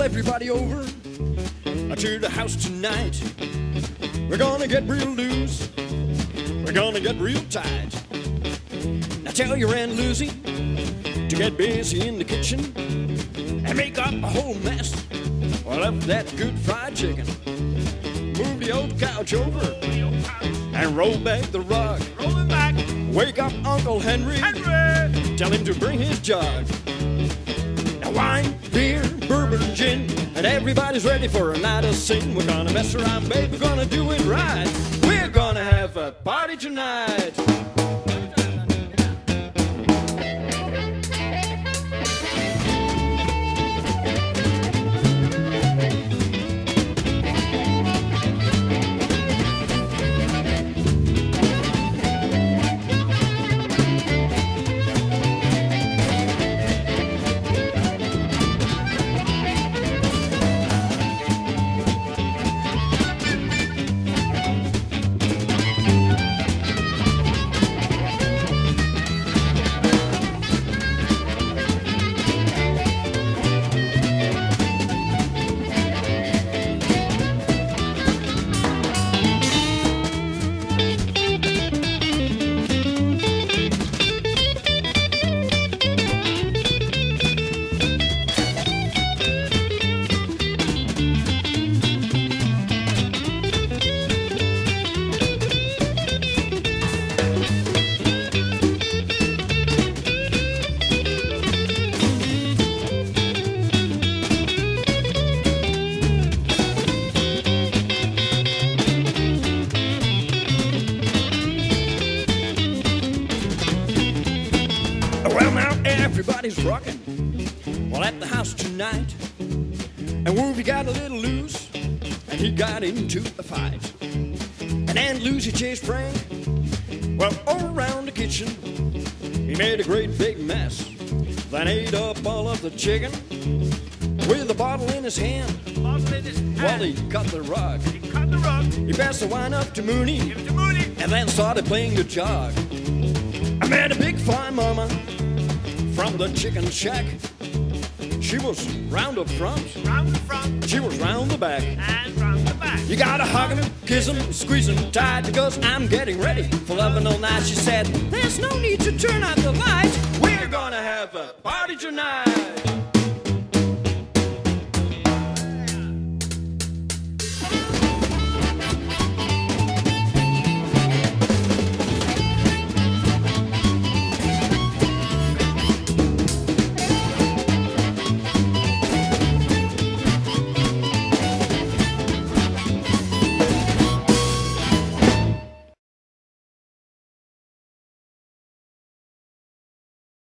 everybody over to the house tonight. We're gonna get real loose. We're gonna get real tight. Now tell your Aunt Lucy to get busy in the kitchen and make up a whole mess. Well, up that good fried chicken. Move the old couch over and roll back the rug. Roll it back. Wake up Uncle Henry. Tell him to bring his jug. Now wine, beer, bourbon, gin, and everybody's ready for a night of sin. We're gonna mess around, babe, we're gonna do it right. We're gonna have a party tonight. Well, now everybody's rocking, well, at the house tonight. And Wolfie got a little loose, and he got into a fight. And Aunt Lucy chased Frank, well, all around the kitchen. He made a great big mess, then ate up all of the chicken with a bottle in his hand. While he cut the rug. He passed the wine up to Mooney, and then started playing the jug. I met a big fine mama from the chicken shack. She was round up front, she was round the back. You gotta hug him, kiss him, squeeze him tight, because I'm getting ready for loving all night. She said, there's no need to turn out